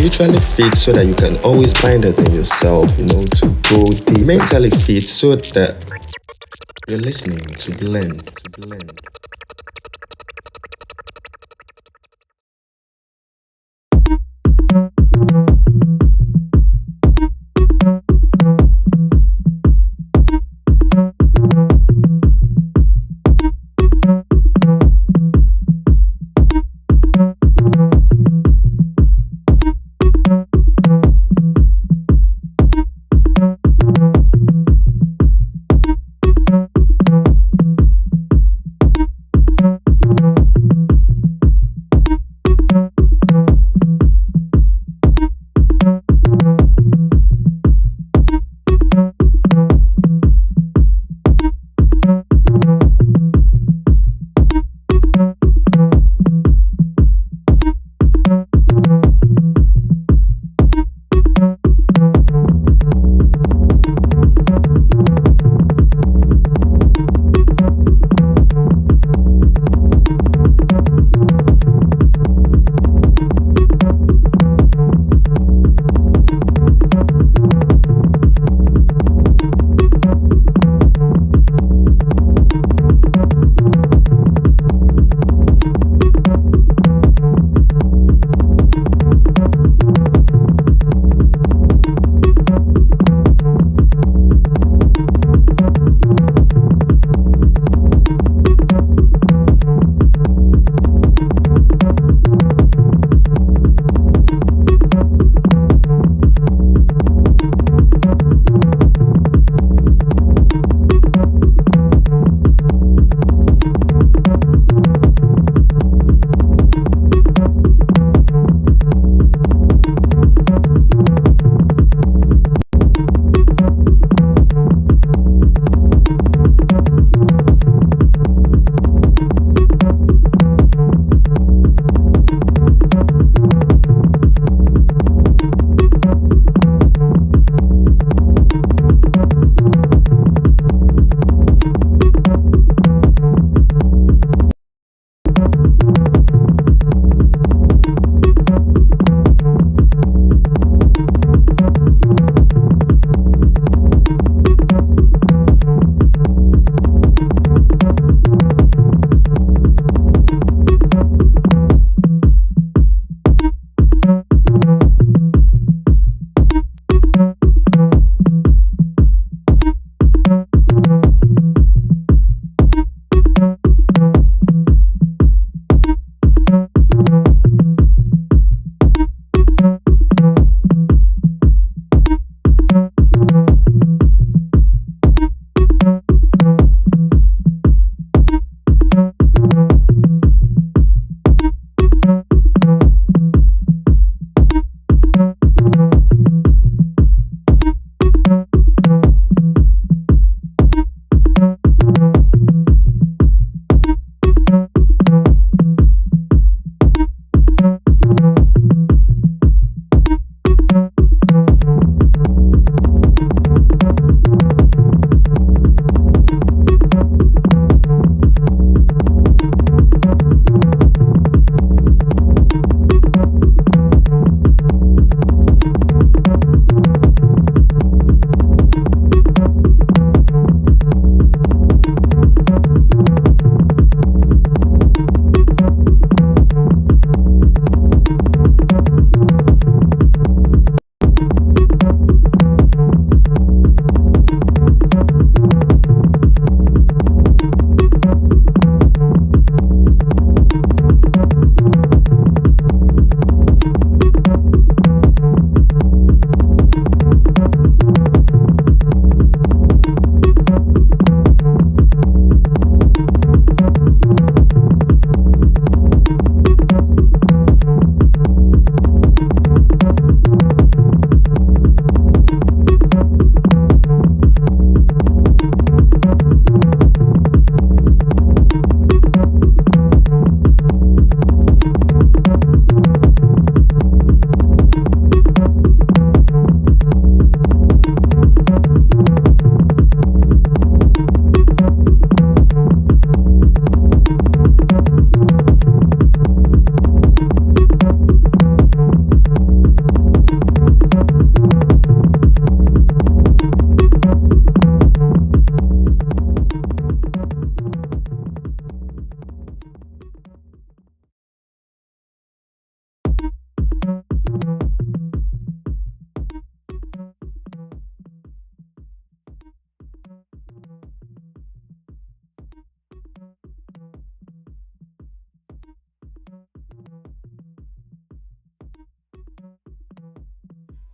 Spiritually fit so that you can always find it in yourself, to go deep. Mentally fit so that you're listening to blend.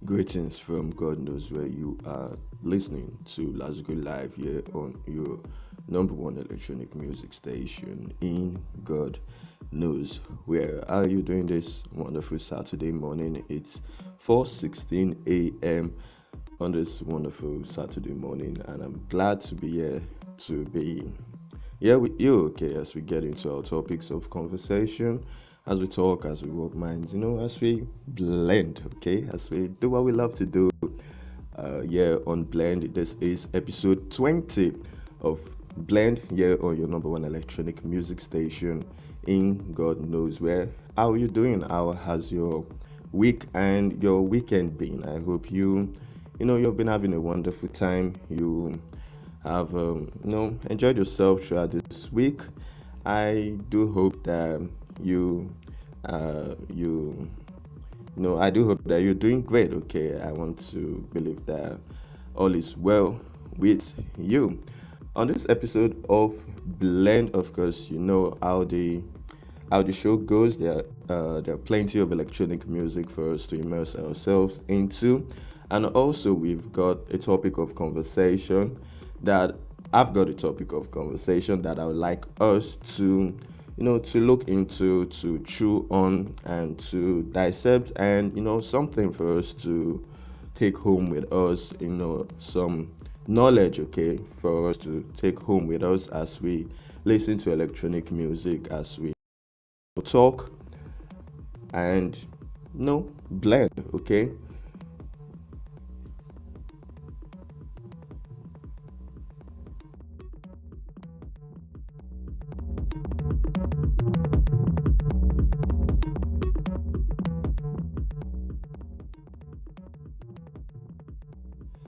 Greetings from God knows where you are listening to Lázougi live here on your number one electronic music station in God knows where. How are you doing this wonderful Saturday morning? It's 4:16 a.m. on this wonderful Saturday morning, and I'm glad to be here to be with you, okay, as we get into our topics of conversation, as we talk, as we work minds, as we blend, okay, as we do what we love to do. On Blend, this is episode 20 of Blend, on your number one electronic music station in God knows where. How are you doing? How has your week and your weekend been? I hope you've been having a wonderful time. You have enjoyed yourself throughout this week. I do hope that you you I do hope that you're doing great. Okay, I want to believe that all is well with you. On this episode of Blend, of course, you know how the show goes. There are plenty of electronic music for us to immerse ourselves into, and also we've got a topic of conversation that I've got a topic of conversation that I would like us to look into, to chew on, and to dissect, and something for us to take home with us. Some knowledge, okay, for us to take home with us as we listen to electronic music, as we talk and blend, okay.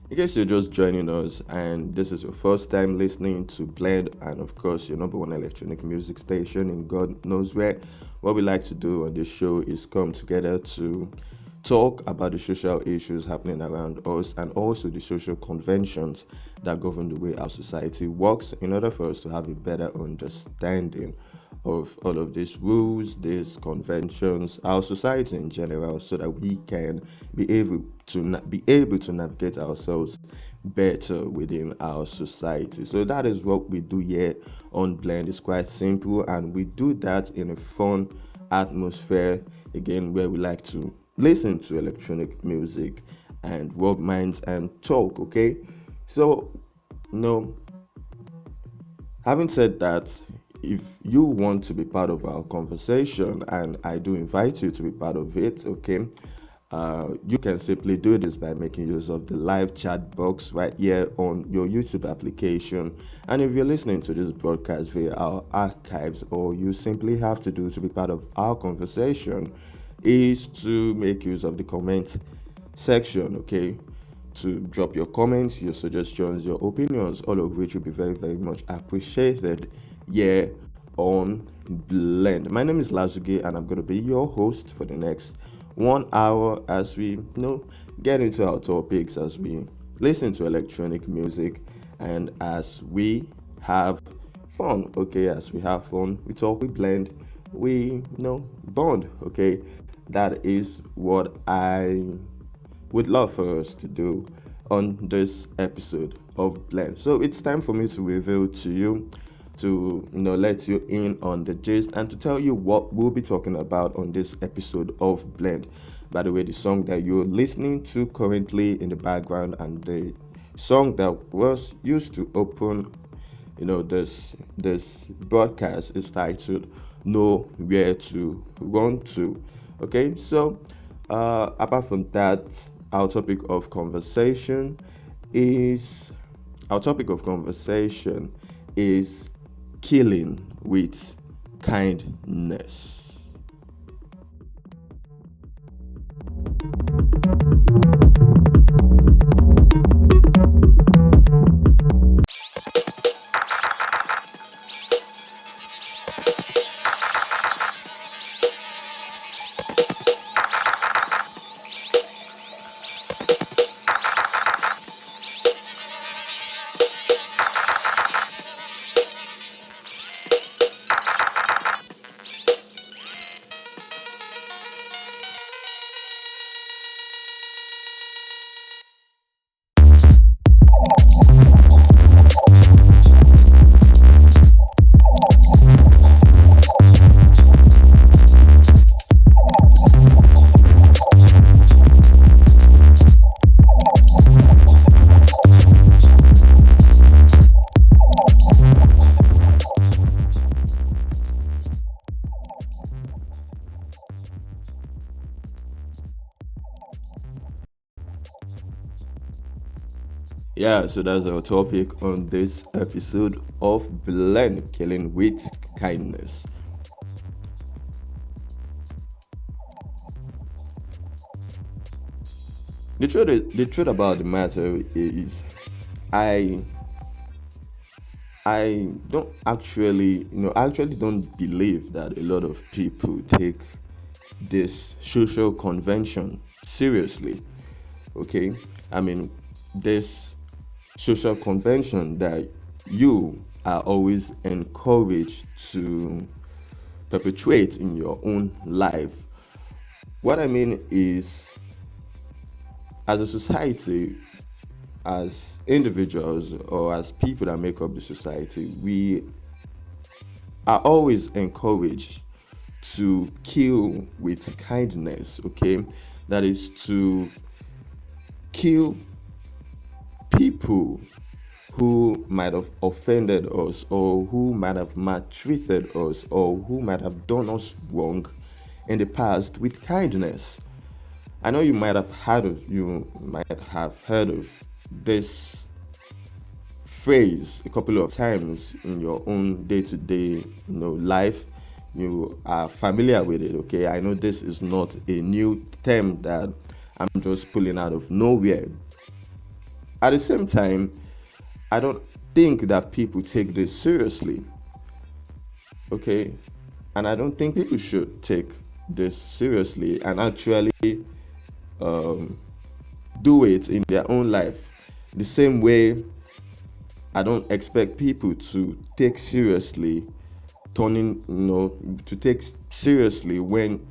In case you're just joining us and this is your first time listening to Blend, and of course your number one electronic music station in God knows where, what we like to do on this show is come together to talk about the social issues happening around us and also the social conventions that govern the way our society works, in order for us to have a better understanding of all of these rules, these conventions, our society in general, so that we can be able to navigate ourselves better within our society. So that is what we do here on Blend. It's quite simple, and we do that in a fun atmosphere, again, where we like to listen to electronic music and work minds and talk, okay. So no having said that, if you want to be part of our conversation, and I do invite you to be part of it, okay, you can simply do this by making use of the live chat box right here on your YouTube application. And if you're listening to this broadcast via our archives, all you simply have to do to be part of our conversation is to make use of the comment section, okay, to drop your comments, your suggestions, your opinions, all of which will be very, very much appreciated here on Blend. My name is Lázougi, and I'm going to be your host for the next 1 hour as we get into our topics, as we listen to electronic music, and as we have fun. Okay, as we have fun, we talk, we blend, we bond. Okay, that is what I would love for us to do on this episode of Blend. So it's time for me to reveal to you, to let you in on the gist, and to tell you what we'll be talking about on this episode of Blend. By the way, the song that you're listening to currently in the background, and the song that was used to open this broadcast, is titled Know Where to Run To. Okay, so apart from that, our topic of conversation is our topic of conversation is killing with kindness. Yeah, so that's our topic on this episode of Blend Killing with Kindness. The truth about the matter is, I I don't actually, I actually don't believe that a lot of people take this social convention seriously. Okay, I mean, this social convention that you are always encouraged to perpetuate in your own life. What I mean is, as a society, as individuals, or as people that make up the society, we are always encouraged to kill with kindness, okay? That is to kill people who might have offended us, or who might have maltreated us, or who might have done us wrong in the past with kindness. I know you might have heard of this phrase a couple of times in your own day-to-day, life. You are familiar with it, okay? I know this is not a new term that I'm just pulling out of nowhere. At the same time, I don't think that people take this seriously, okay? And I don't think people should take this seriously and actually um, do it in their own life. The same way, I don't expect people to take seriously to take seriously when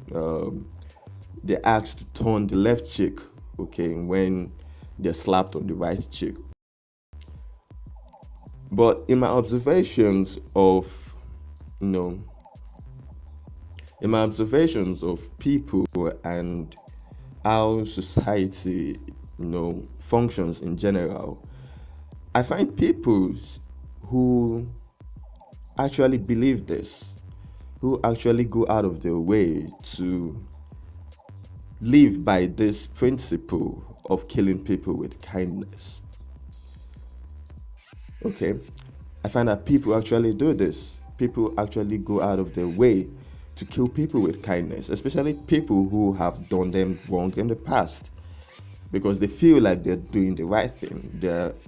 they're asked to turn the left cheek, okay, when they're slapped on the right cheek. But you know, in my observations of people and how society, functions in general, I find people who actually believe this, who actually go out of their way to live by this principle of killing people with kindness. Okay, I find that people actually do this. People actually go out of their way to kill people with kindness, especially people who have done them wrong in the past, because they feel like they're doing the right thing.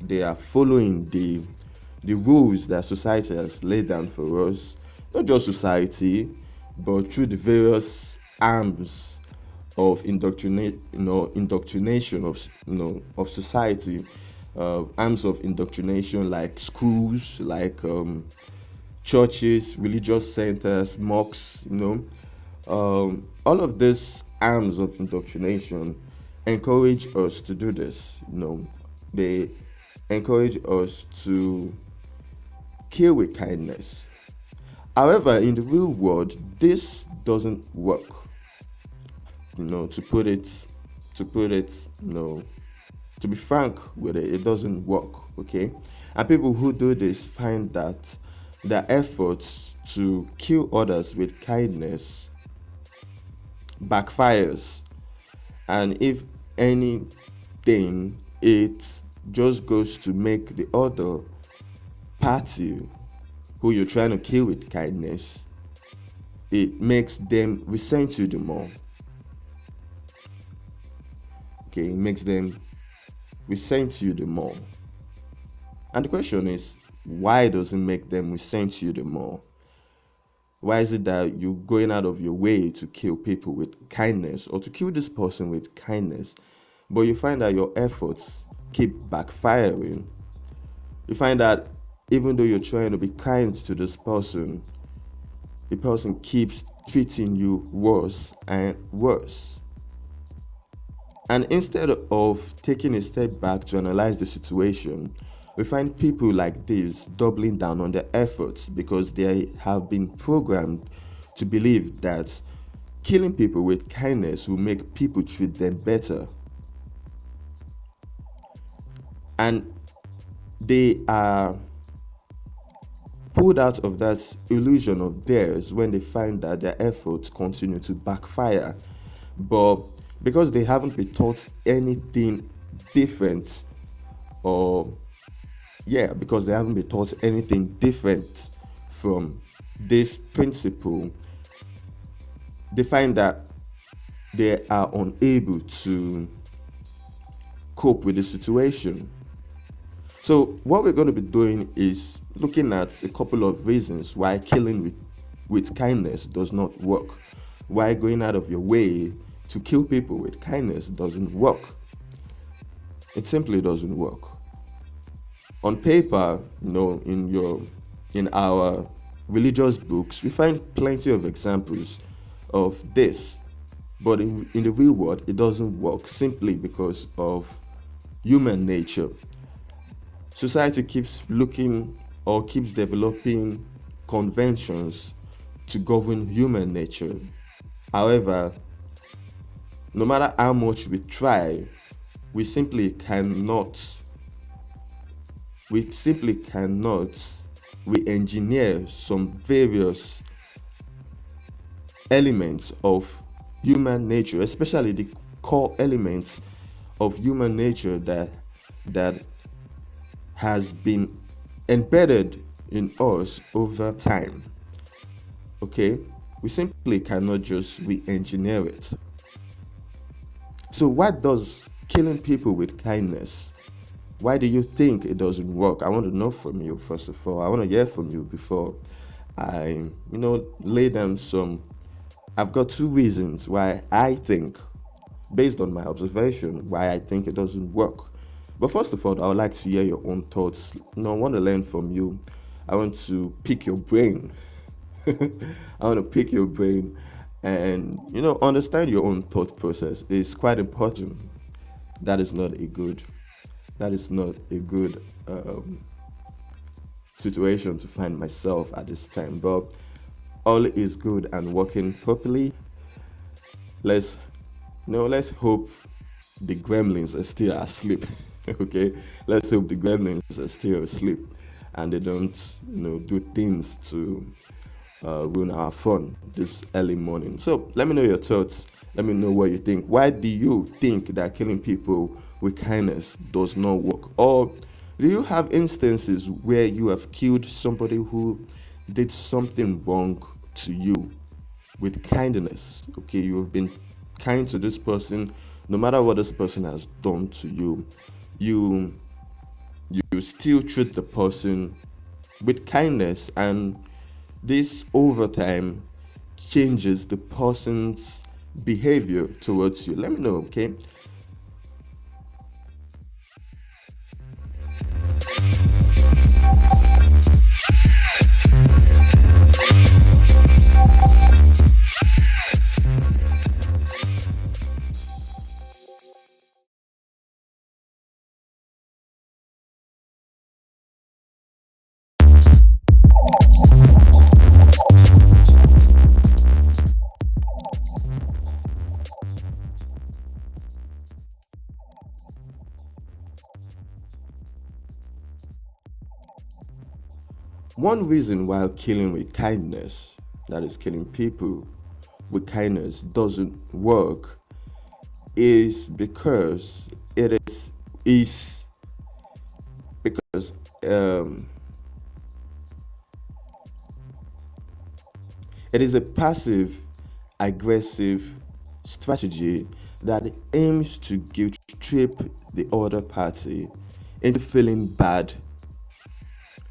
They are following the rules that society has laid down for us, not just society, but through the various arms of indoctrination of society, arms of indoctrination like schools, like churches, religious centers, mosques, all of these arms of indoctrination encourage us to do this. They encourage us to kill with kindness. However, in the real world, this doesn't work. To put it, to put it, to be frank with it, it doesn't work. Okay, and people who do this find that their efforts to kill others with kindness backfires, and if anything, it just goes to make the other party who you're trying to kill with kindness, it makes them resent you the more. Okay, it makes them resent you the more. And the question is, why does it make them resent you the more? Why is it that you're going out of your way to kill people with kindness, or to kill this person with kindness, but you find that your efforts keep backfiring? You find that even though you're trying to be kind to this person, the person keeps treating you worse and worse. And instead of taking a step back to analyze the situation, we find people like this doubling down on their efforts because they have been programmed to believe that killing people with kindness will make people treat them better. And they are pulled out of that illusion of theirs when they find that their efforts continue to backfire. But because they haven't been taught anything different or yeah, because they haven't been taught anything different from this principle, they find that they are unable to cope with the situation. So, what we're going to be doing is looking at a couple of reasons why killing with kindness does not work, why going out of your way to kill people with kindness doesn't work. It simply doesn't work. On paper, in our religious books, we find plenty of examples of this, but in the real world, it doesn't work simply because of human nature. Society keeps looking or keeps developing conventions to govern human nature. However, no matter how much we try, we simply cannot we simply cannot re-engineer some various elements of human nature, especially the core elements of human nature that has been embedded in us over time. Okay? We simply cannot just re-engineer it. So what does killing people with kindness, why do you think it doesn't work? I want to know from you first of all. I want to hear from you before I, lay down some. I've got two reasons why I think, based on my observation, why I think it doesn't work. But first of all, I would like to hear your own thoughts. I want to learn from you. I want to pick your brain. I want to pick your brain and understand your own thought process is quite important. That is not a good that is not a good situation to find myself at this time. But all is good and working properly. Let's let's hope the gremlins are still asleep. Okay, let's hope the gremlins are still asleep and they don't do things to ruin our fun this early morning. So let me know your thoughts. Let me know what you think. Why do you think that killing people with kindness does not work? Or do you have instances where you have killed somebody who did something wrong to you with kindness? Okay, you have been kind to this person, no matter what this person has done to you. You you still treat the person with kindness, and this over time changes the person's behavior towards you. Let me know, okay? One reason why killing with kindness, that is killing people with kindness, doesn't work is because is because it is a passive aggressive strategy that aims to guilt trip the other party into feeling bad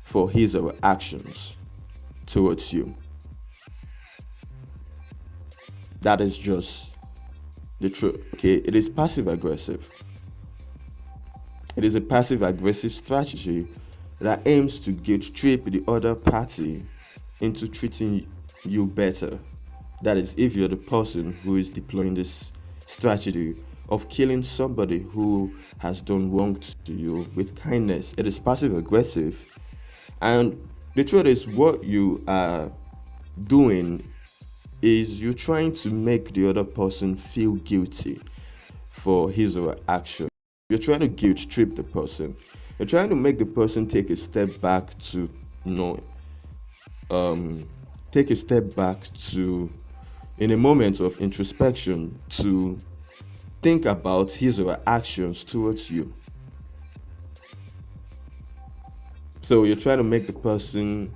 for his or her actions towards you. That is just the truth. Okay, it is passive aggressive. It is a passive aggressive strategy that aims to guilt trip the other party into treating you better. That is, if you're the person who is deploying this strategy of killing somebody who has done wrong to you with kindness, it is passive aggressive. And the truth is, what you are doing is you're trying to make the other person feel guilty for his or her action. You're trying to guilt trip the person. You're trying to make the person take a step back to, you know, take a step back to, in a moment of introspection, to think about his or her actions towards you. So you're trying to make the person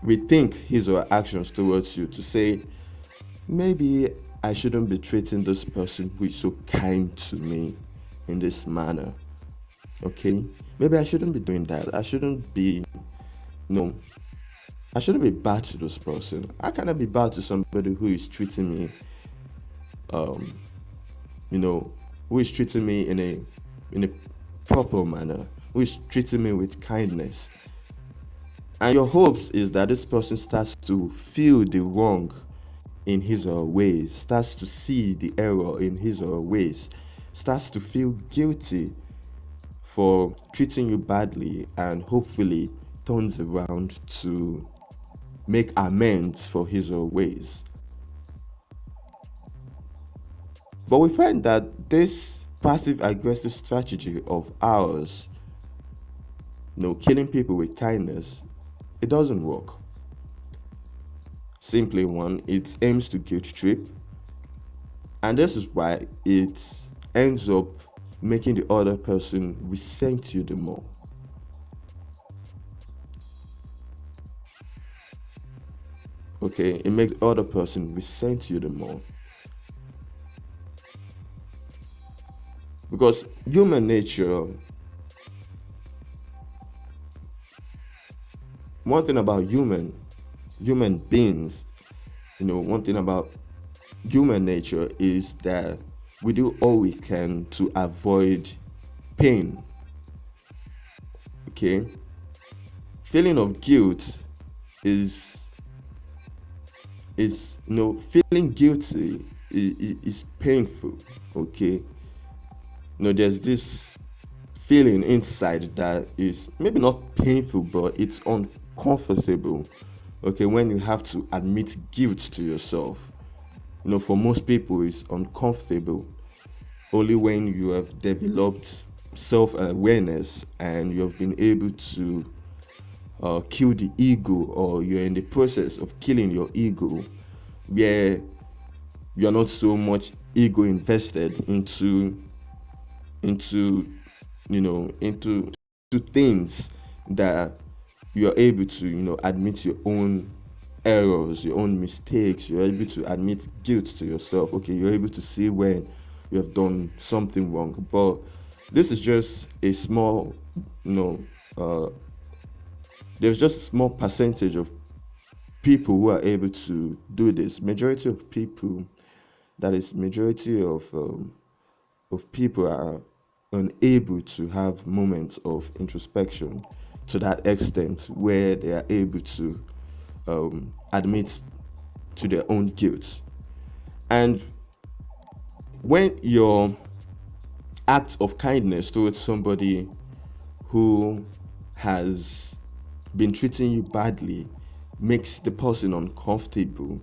rethink his or her actions towards you, to say, maybe I shouldn't be treating this person who is so kind to me in this manner. Okay? Maybe I shouldn't be doing that. No, I shouldn't be bad to this person. How can I be bad to somebody who is treating me, um, you know, who is treating me in a proper manner, who is treating me with kindness? And your hopes is that this person starts to feel the wrong in his or her ways, starts to see the error in his or her ways, starts to feel guilty for treating you badly, and hopefully turns around to make amends for his or her ways. But we find that this passive aggressive strategy of ours, killing people with kindness, it doesn't work. Simply one, it aims to guilt trip, and this is why it ends up making the other person resent you the more. Okay, it makes the other person resent you the more. Because human nature, one thing about human beings, one thing about human nature is that we do all we can to avoid pain. Okay, feeling of guilt is feeling guilty is painful. Okay, there's this feeling inside that is maybe not painful, but it's uncomfortable. Okay, when you have to admit guilt to yourself, for most people it's uncomfortable. Only when you have developed self-awareness and you have been able to kill the ego, or you're in the process of killing your ego, where you're not so much ego invested into into things, that you're able to admit your own errors, your own mistakes. You're able to admit guilt to yourself. Okay, you're able to see when you have done something wrong. But this is just a small, there's just a small percentage of people who are able to do this. Majority of people, that is majority of people, are unable to have moments of introspection to that extent where they are able to admit to their own guilt. And when your act of kindness towards somebody who has been treating you badly makes the person uncomfortable,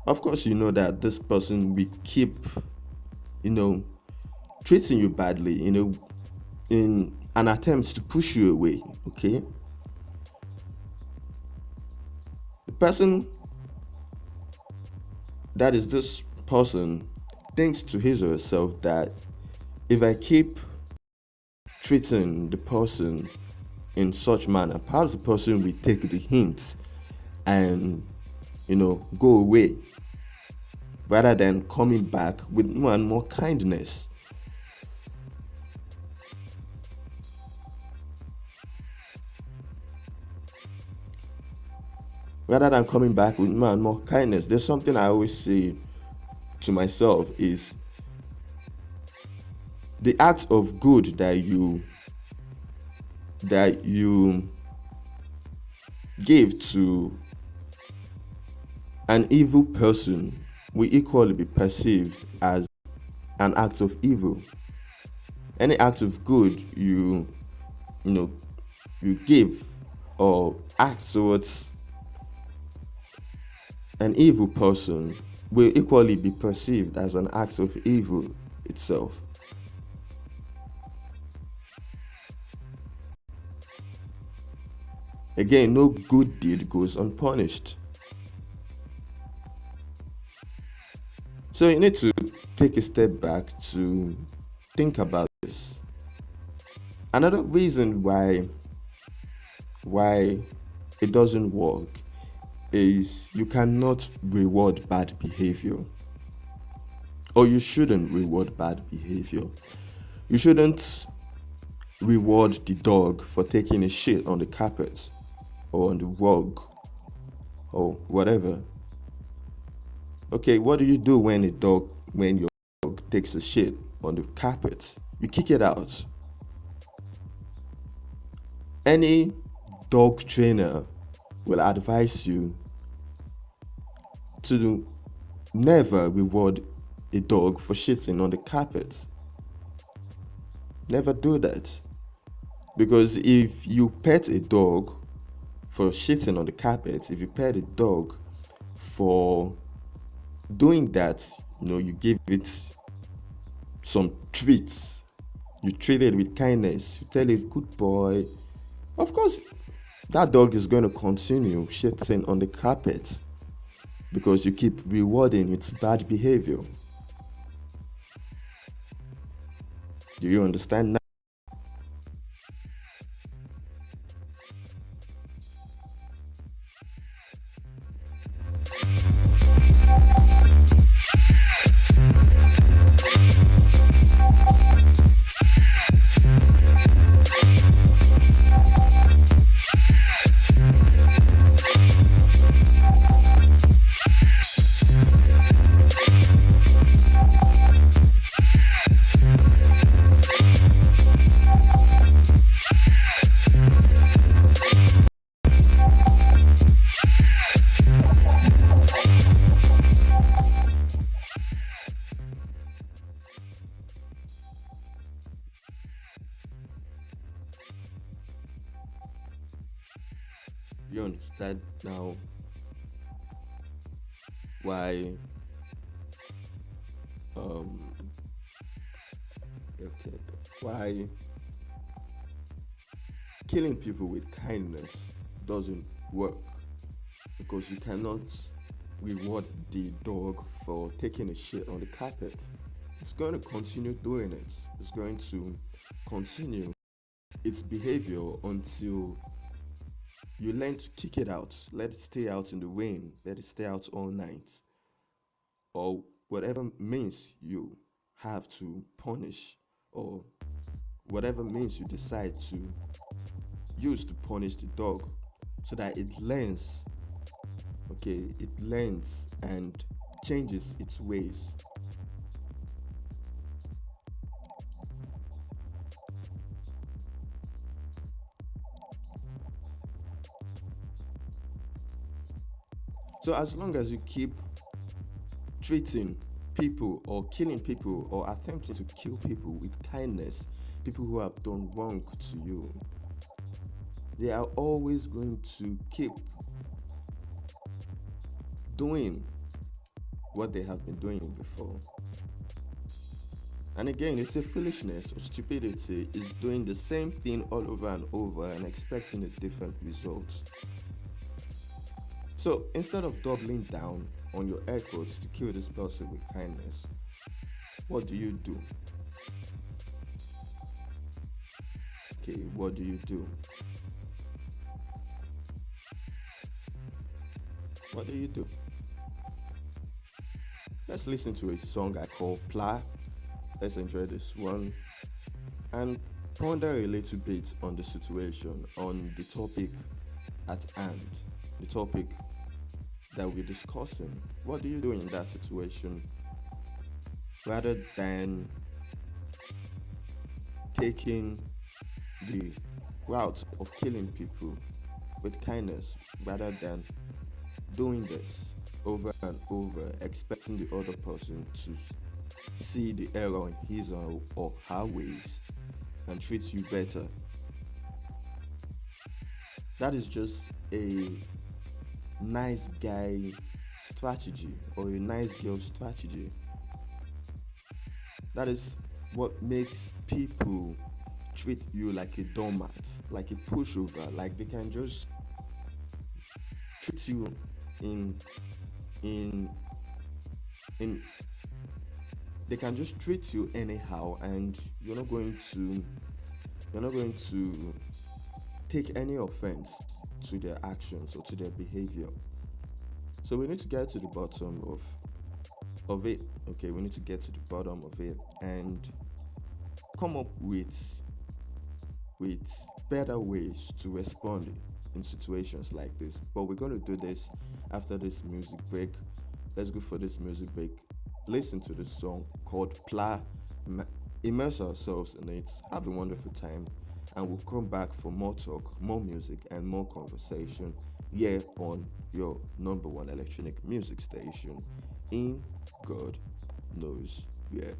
of course you know that this person will keep treating you badly, in an attempt to push you away. Okay, the person, that is this person, thinks to his or herself that if I keep treating the person in such manner, perhaps the person will take the hint and go away, rather than coming back with more and more kindness. Rather than coming back with more and more kindness. There's something I always say to myself, is the act of good that you give to an evil person will equally be perceived as an act of evil. Any act of good you give or act towards an evil person will equally be perceived as an act of evil itself. Again, no good deed goes unpunished. So you need to take a step back to think about this Another reason why it doesn't work is you cannot reward bad behavior, or you shouldn't reward bad behavior. You shouldn't reward the dog for taking a shit on the carpet or on the rug or whatever. Okay, what do you do when your dog takes a shit on the carpet? You kick it out. Any dog trainer will advise you to never reward a dog for shitting on the carpet. Never do that. Because if you pet a dog for shitting on the carpet, if you pet a dog for doing that, you give it some treats, you treat it with kindness, you tell it, good boy. Of course, that dog is going to continue shitting on the carpet because you keep rewarding its bad behavior. Do you understand now? You understand now why um okay why killing people with kindness doesn't work, because you cannot reward the dog for taking a shit on the carpet. It's going to continue doing it. It's going to continue its behavior until you learn to kick it out. Let it stay out in the rain. Let it stay out all night. Or whatever means you have to punish, or whatever means you decide to use to punish the dog, so that it learns, okay, it learns and changes its ways. So as long as you keep treating people or killing people or attempting to kill people with kindness, people who have done wrong to you, they are always going to keep doing what they have been doing before. And again, it's a foolishness or stupidity is doing the same thing all over and over and expecting a different result. So instead of doubling down on your efforts to kill this person with kindness, what do you do? Okay, what do you do? What do you do? Let's listen to a song I call Pla. Let's enjoy this one and ponder a little bit on the situation, on the topic at hand, the topic that we're discussing. What do you do in that situation rather than taking the route of killing people with kindness, rather than doing this over and over, expecting the other person to see the error in his or her ways and treat you better? That is just a nice guy strategy or a nice girl strategy. That is what makes people treat you like a doormat, like a pushover, like they can just treat you in in in they can just treat you anyhow, and you're not going to You're not going to take any offense to their actions or to their behavior. So we need to get to the bottom of it. Okay, we need to get to the bottom of it and come up with better ways to respond in situations like this. But we're going to do this after this music break. Let's go for this music break. Listen to this song called Pla. Immerse ourselves in it. Have a wonderful time. And we'll come back for more talk, more music, and more conversation here on your number one electronic music station in God knows where.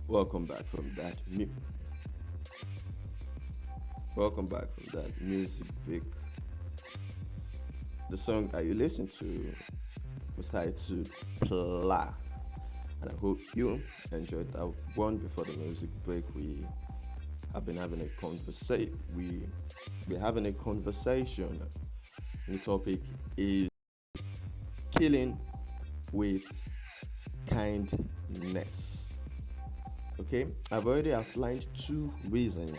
Welcome back from that. Welcome back from that music break. The song that you listened to was titled Pla, and I hope you enjoyed that one. Before the music break, we have been having a conversation. We're having a conversation. And the topic is killing with kindness. Okay, I've already outlined two reasons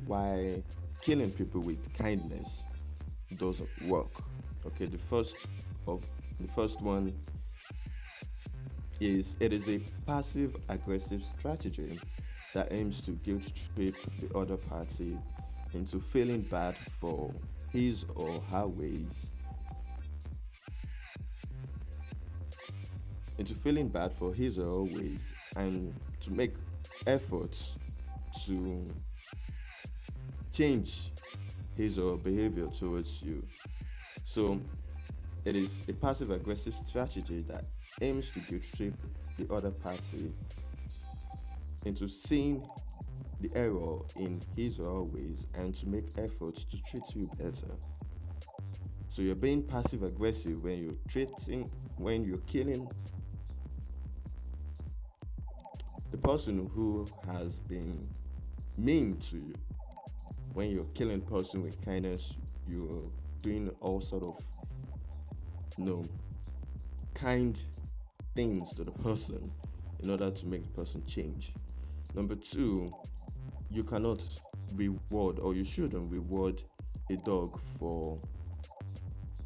why killing people with kindness doesn't work. Okay, the first one is it is a passive aggressive strategy that aims to guilt trip the other party into feeling bad for his or her ways into feeling bad for his or her ways and to make efforts to change his or her behavior towards you. So it is a passive aggressive strategy that aims to guilt trip the other party into seeing the error in his or her ways and to make efforts to treat you better. So you're being passive aggressive when you're killing the person who has been mean to you. When you're killing person with kindness, you're doing all sort of you know kind things to the person in order to make the person change. Number two, you cannot reward or you shouldn't reward a dog for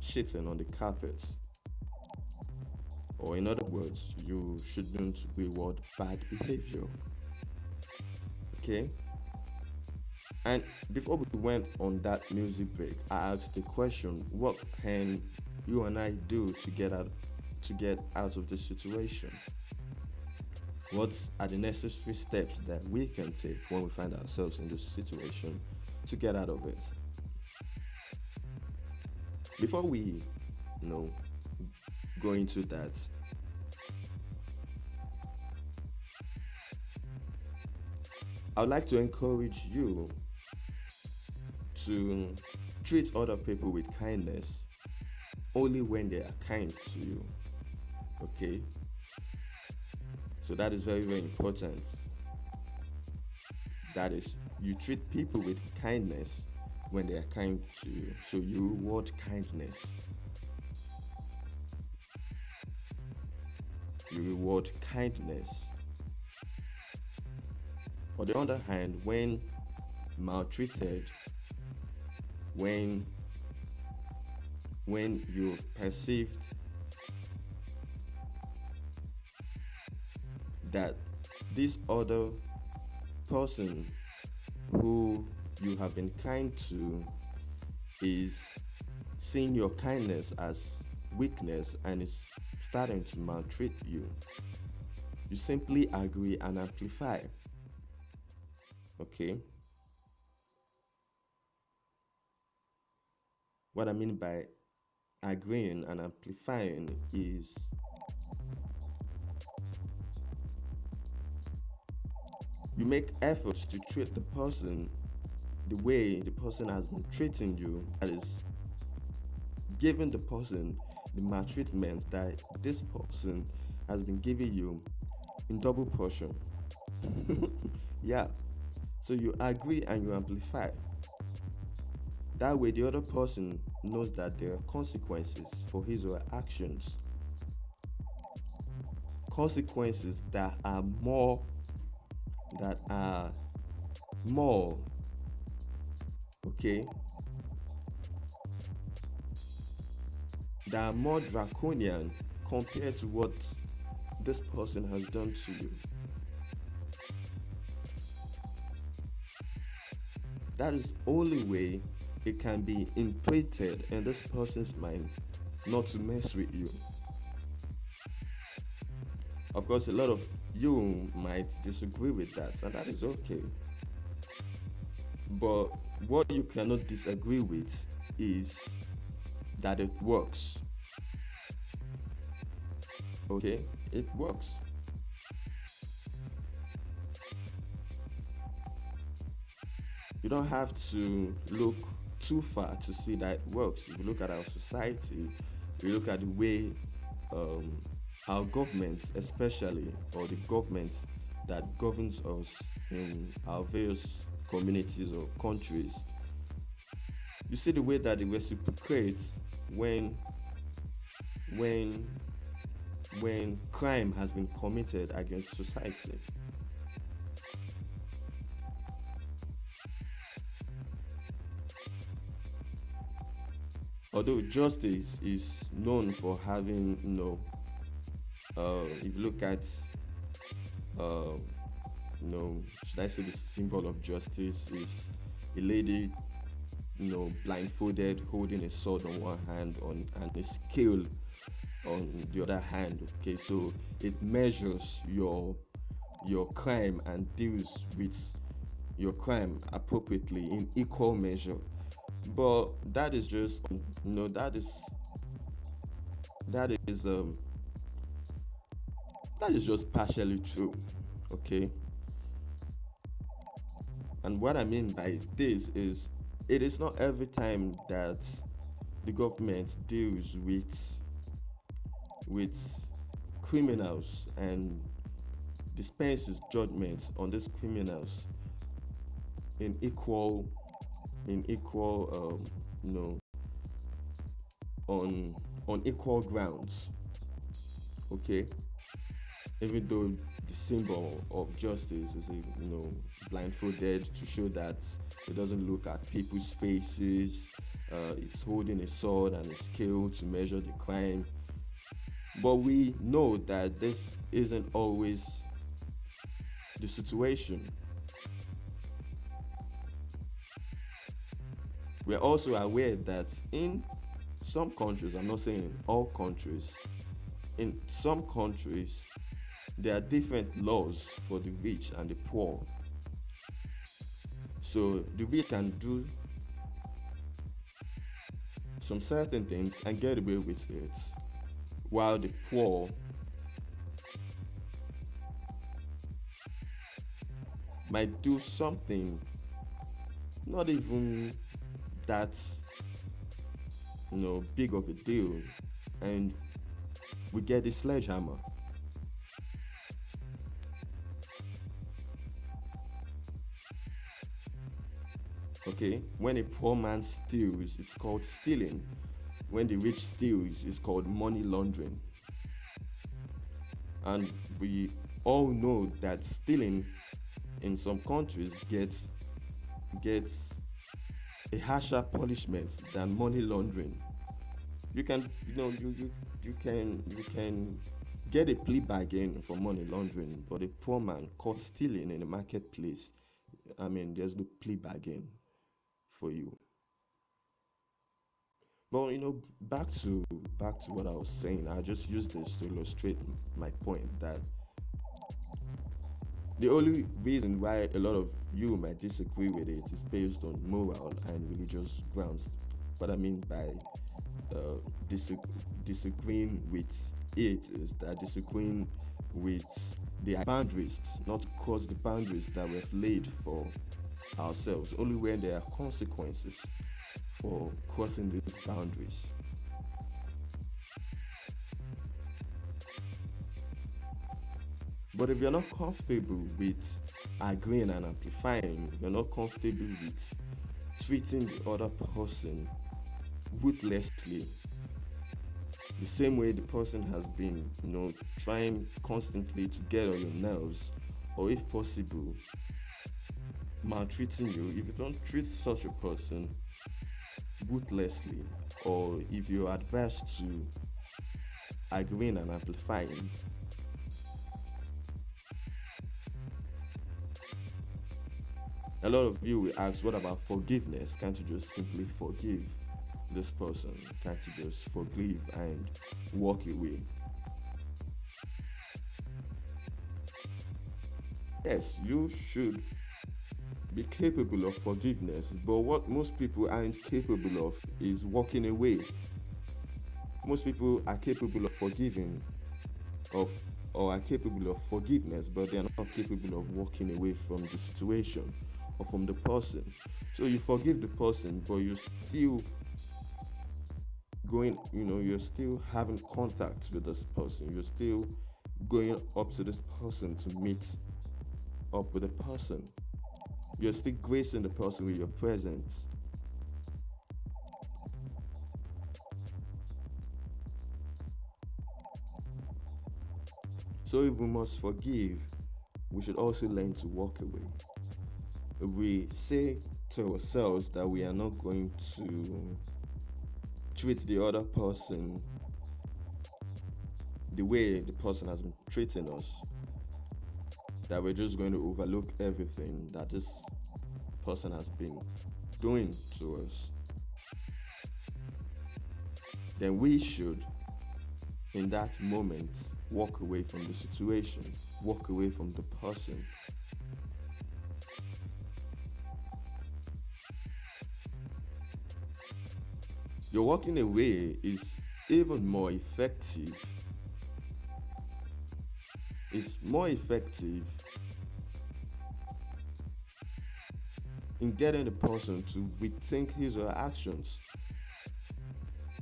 shitting on the carpet. Or in other words, you shouldn't reward bad behavior. Okay? And before we went on that music break, I asked the question, what can you and I do to get out of this situation? What are the necessary steps that we can take when we find ourselves in this situation to get out of it? Before we, know, go into that, I would like to encourage you to treat other people with kindness only when they are kind to you. Okay? So that is very, very important. That is, you treat people with kindness when they are kind to you. So you reward kindness. You reward kindness. On the other hand, when maltreated, when you perceived that this other person who you have been kind to is seeing your kindness as weakness and is starting to maltreat you, you simply agree and amplify. Okay? What I mean by agreeing and amplifying is You make efforts to treat the person the way the person has been treating you, that is, giving the person the maltreatment that this person has been giving you in double portion. Yeah. So you agree and you amplify. That way, the other person knows that there are consequences for his or her actions. Consequences that are more, okay, that are more draconian compared to what this person has done to you. That is the only way it can be imprinted in this person's mind not to mess with you. Of course, a lot of you might disagree with that, and that is okay. But what you cannot disagree with is that it works. Okay? It works. You don't have to look too far to see that it works. If you look at our society, if you look at the way our government, especially, or the government that governs us in our various communities or countries, you see the way that they reciprocate when when when crime has been committed against society. Although justice is known for having, if you look at, uh, should I say the symbol of justice is a lady, blindfolded, holding a sword on one hand and a scale on the other hand. Okay, so it measures your crime and deals with your crime appropriately in equal measure. But that is just, that is that is just partially true. Okay, and what I mean by this is, it is not every time that the government deals with criminals and dispenses judgment on these criminals in equal on equal grounds. Okay, even though the symbol of justice is blindfolded, to show that it doesn't look at people's faces, it's holding a sword and a scale to measure the crime. But we know that this isn't always the situation. We're also aware that in some countries, I'm not saying in all countries, in some countries there are different laws for the rich and the poor. So the rich can do some certain things and get away with it, while the poor might do something not even that big of a deal, and we get the sledgehammer. Okay, when a poor man steals, it's called stealing. When the rich steals, it's called money laundering. And we all know that stealing in some countries gets a harsher punishment than money laundering. You can get a plea bargain for money laundering, but a poor man caught stealing in the marketplace, there's no plea bargain for you. But back to what I was saying. I just use this to illustrate my point that the only reason why a lot of you might disagree with it is based on moral and religious grounds. What I mean by disagreeing with it is that disagreeing with They are boundaries, not cross the boundaries that we've laid for ourselves, only when there are consequences for crossing these boundaries. But if you're not comfortable with agreeing and amplifying, you're not comfortable with treating the other person ruthlessly, the same way the person has been, trying constantly to get on your nerves, or if possible, maltreating you, if you don't treat such a person ruthlessly, or if you're adverse to agreeing and amplifying, a lot of you will ask, what about forgiveness? Can't you just simply forgive this person? Can't you just forgive and walk away? Yes, you should be capable of forgiveness, but what most people aren't capable of is walking away. Most people are capable of forgiving of or are capable of forgiveness, but they are not capable of walking away from the situation or from the person. So you forgive the person, but you still you're still having contact with this person. You're still going up to this person to meet up with the person. You're still gracing the person with your presence. So if we must forgive, we should also learn to walk away. If we say to ourselves that we are not going to treat the other person the way the person has been treating us, that we're just going to overlook everything that this person has been doing to us, then we should, in that moment, walk away from the situation, walk away from the person. Your walking away is even more effective. It's more effective in getting the person to rethink his or her actions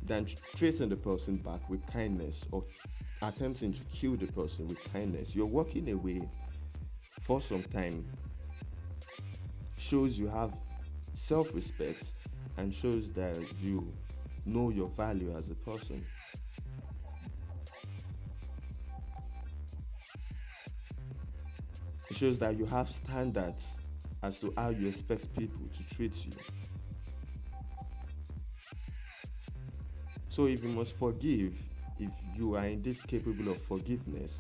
than treating the person back with kindness or attempting to kill the person with kindness. You're walking away for some time shows you have self-respect and shows that you know your value as a person. It shows that you have standards as to how you expect people to treat you. So if you must forgive, if you are indeed capable of forgiveness,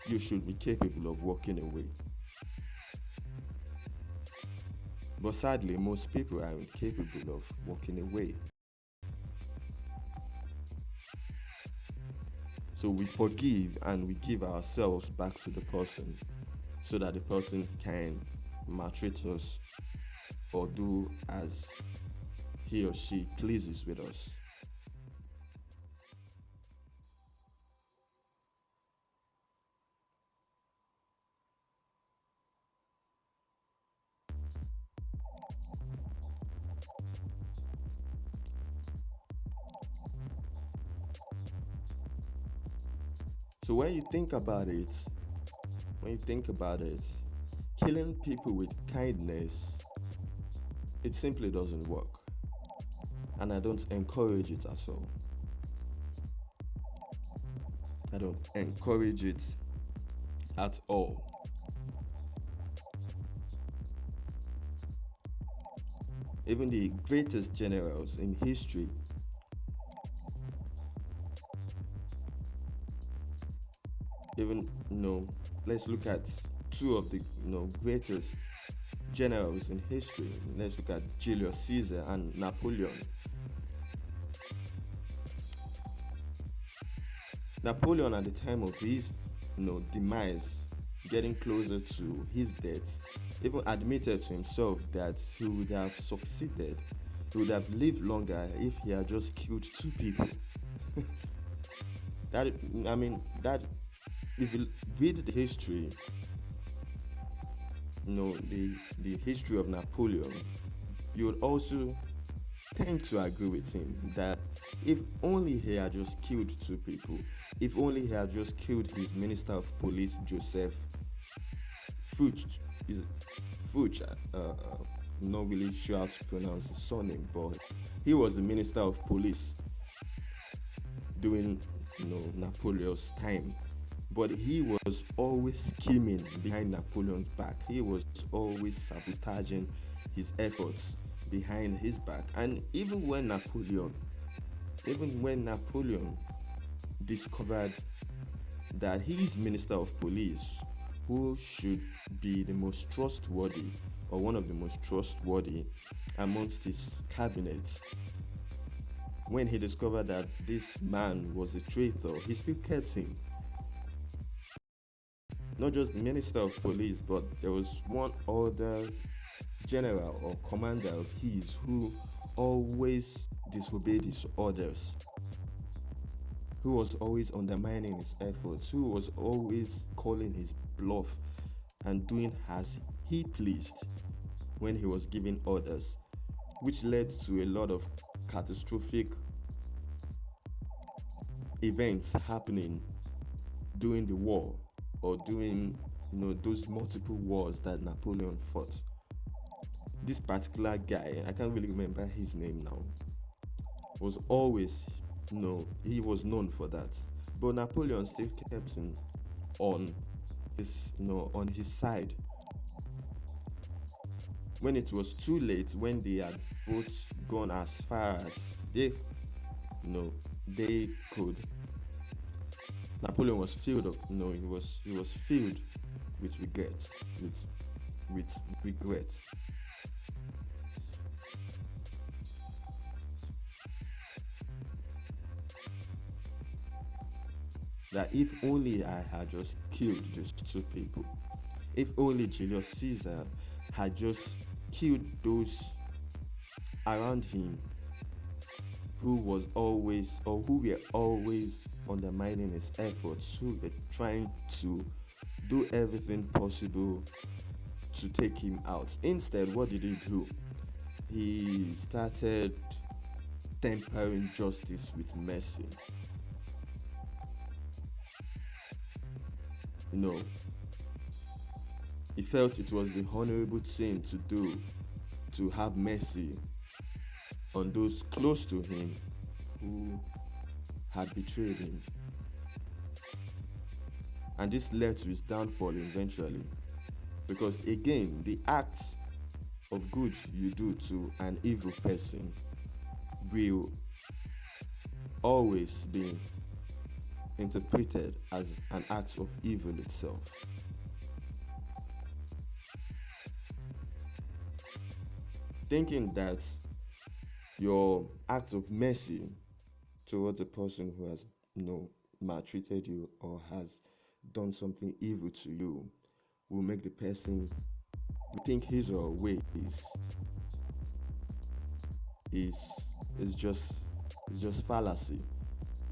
you should be capable of walking away. But sadly, most people are incapable of walking away. So we forgive and we give ourselves back to the person so that the person can maltreat us or do as he or she pleases with us. So when you think about it, killing people with kindness, it simply doesn't work. And I don't encourage it at all. I don't encourage it at all. Even the greatest generals in history let's look at two of the greatest generals in history. Let's look at Julius Caesar and Napoleon. Napoleon, at the time of his demise, getting closer to his death, even admitted to himself that he would have succeeded, he would have lived longer if he had just killed two people. that if you read the history, the history of Napoleon, you would also tend to agree with him that if only he had just killed two people, if only he had just killed his minister of police, Joseph Fuch, is it Fuch? Not really sure how to pronounce his surname, but he was the minister of police during Napoleon's time. But he was always scheming behind Napoleon's back. He was always sabotaging his efforts behind his back. And even when Napoleon discovered that his minister of police, who should be the most trustworthy or one of the most trustworthy amongst his cabinet, when he discovered that this man was a traitor, he still kept him. Not just minister of police, but there was one other general or commander of his who always disobeyed his orders, who was always undermining his efforts, who was always calling his bluff and doing as he pleased when he was giving orders, which led to a lot of catastrophic events happening during the war or during those multiple wars that Napoleon fought. This particular guy, I can't really remember his name now, was always, he was known for that. But Napoleon still kept him on on his side. When it was too late, when they had both gone as far as they could, Napoleon was filled of, he was filled with regret, with regrets. That if only I had just killed those two people, if only Julius Caesar had just killed those around him who was always or who were always undermining his efforts, who were trying to do everything possible to take him out. Instead, what did he do? He started tempering justice with mercy. No, he felt it was the honorable thing to do, to have mercy on those close to him who had betrayed him. And this led to his downfall eventually. Because again, the act of good you do to an evil person will always be interpreted as an act of evil itself. Thinking that your act of mercy towards a person who has maltreated you or has done something evil to you will make the person rethink his or her ways is is just is just fallacy.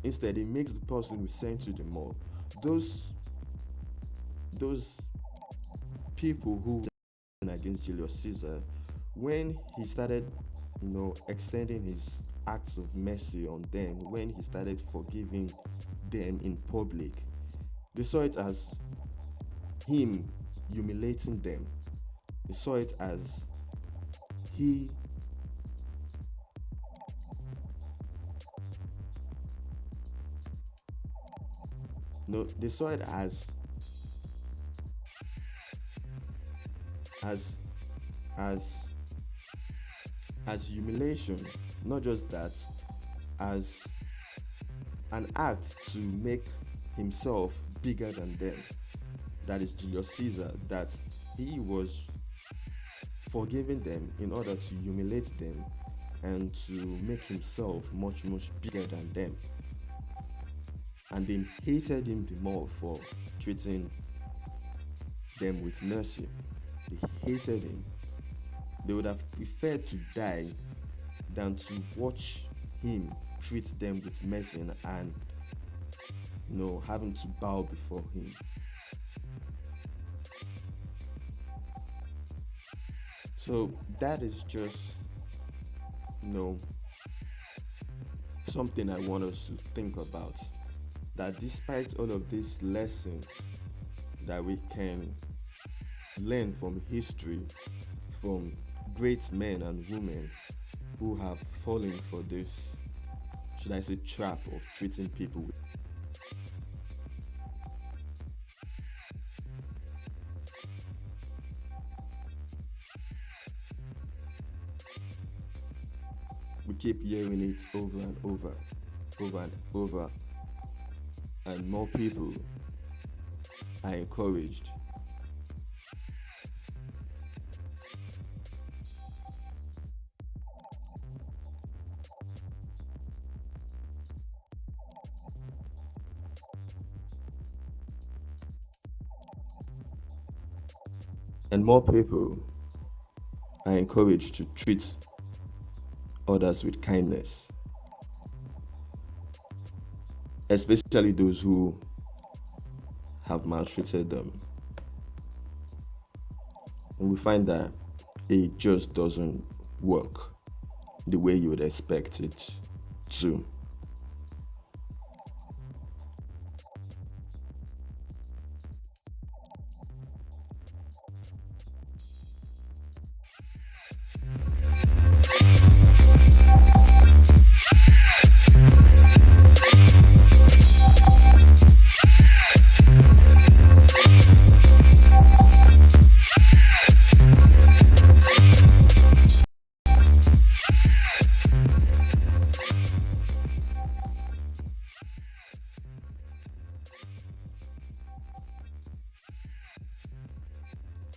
Instead, it makes the person resent you the more. Those people who were against Julius Caesar, when he started, extending his acts of mercy on them, when he started forgiving them in public, they saw it as him humiliating them. They saw it as he no they saw it as as as humiliation. Not just that, as an act to make himself bigger than them. That is Julius Caesar, that he was forgiving them in order to humiliate them and to make himself much, much bigger than them. And they hated him the more for treating them with mercy. They hated him. They would have preferred to die than to watch him treat them with mercy and having to bow before him. So that is just, you know, something I want us to think about. That despite all of these lessons that we can learn from history, from great men and women who have fallen for this, should I say, trap of treating people with. We keep hearing it over and over, over and over, and more people are encouraged. And more people are encouraged to treat others with kindness, especially those who have maltreated them. And we find that it just doesn't work the way you would expect it to.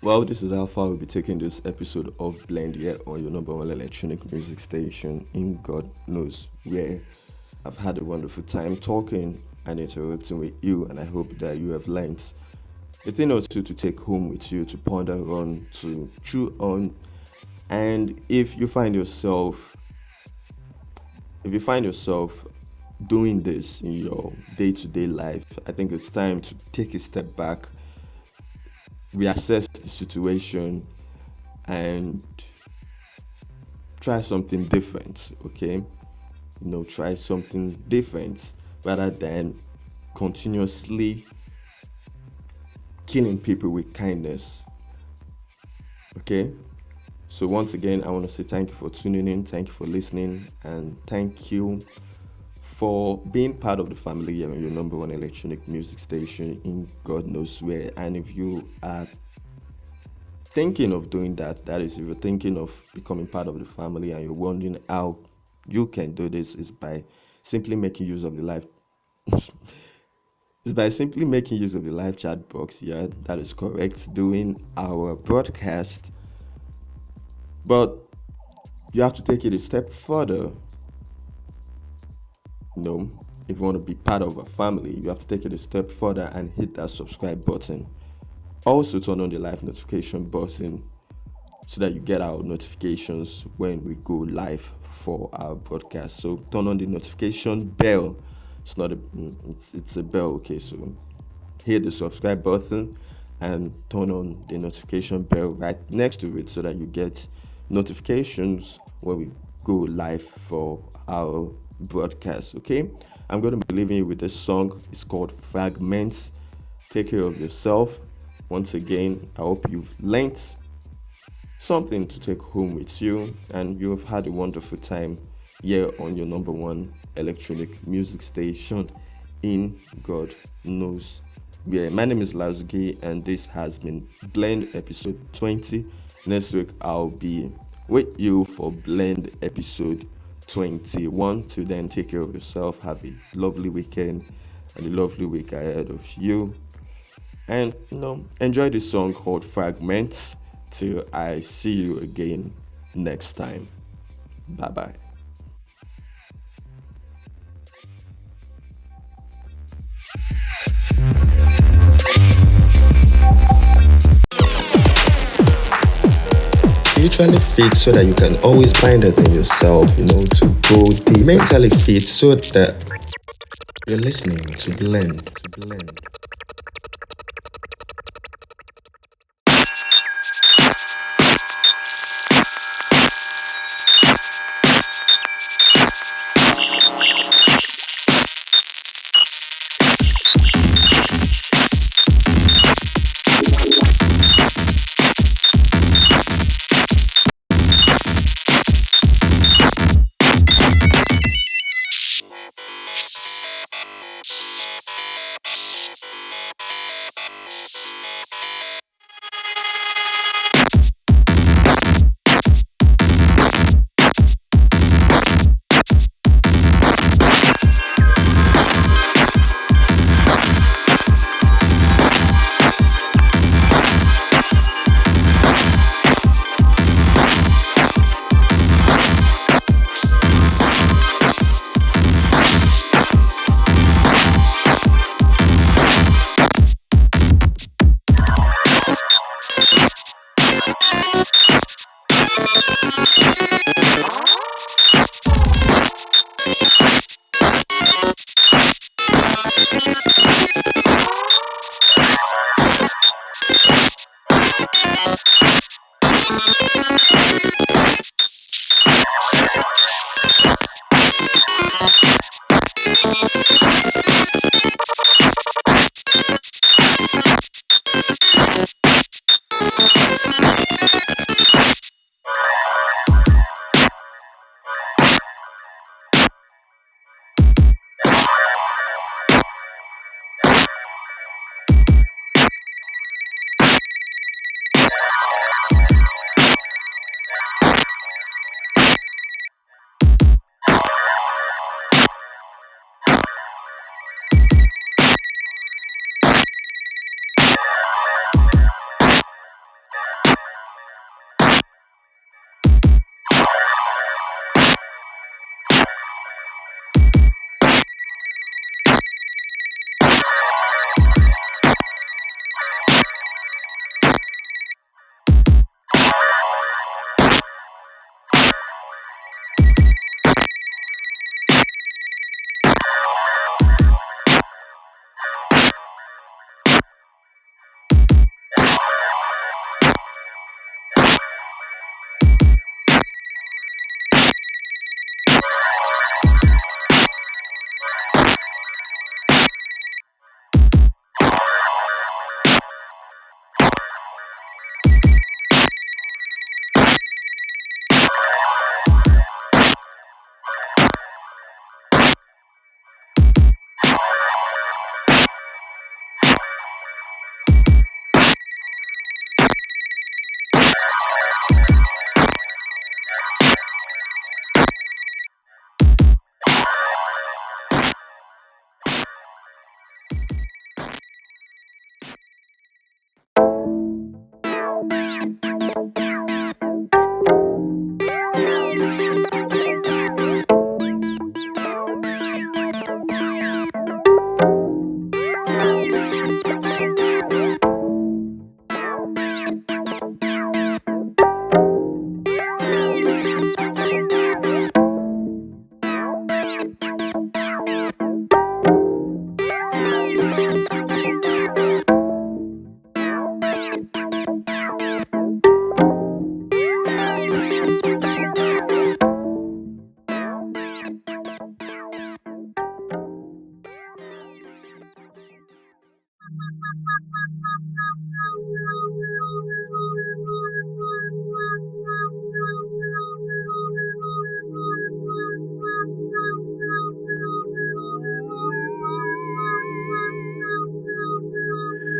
Well, this is how far we'll be taking this episode of Blend here on your number one electronic music station in God knows where. I've had a wonderful time talking and interacting with you, and I hope that you have learned a thing or two to take home with you, to ponder on, to chew on. And if you find yourself doing this in your day-to-day life, I think it's time to take a step back, reassess the situation, and try something different. Okay, try something different rather than continuously killing people with kindness. Okay, so once again, I want to say thank you for tuning in, thank you for listening, and thank you for being part of the family here on your number one electronic music station in God knows where. And if you are thinking of doing that, that is, if you're thinking of becoming part of the family and you're wondering how you can do this, is by simply making use of the live is by simply making use of the live chat box here. That is correct, doing our broadcast. But you have to take it a step further. If you want to be part of a family, you have to take it a step further and hit that subscribe button. Also turn on the live notification button so that you get our notifications when we go live for our broadcast. So turn on the notification bell. It's not it's a bell. Okay, so hit the subscribe button and turn on the notification bell right next to it so that you get notifications when we go live for our broadcast. Okay, I'm going to be leaving you with this song. It's called Fragments. Take care of yourself. Once again, I hope you've learned something to take home with you, and you've had a wonderful time here on your number one electronic music station in God knows where. My name is Lázougi, and this has been Blend episode 20. Next week I'll be with you for Blend episode 21. Till then, take care of yourself, have a lovely weekend and a lovely week ahead of you, and enjoy this song called Fragments. Till I see you again next time. Bye bye. Spiritually fit so that you can always find it in yourself, to grow deep. Mentally fit so that You're listening to Blend.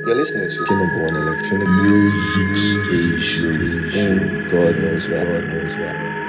You're listening to number one electronic music station in God knows where.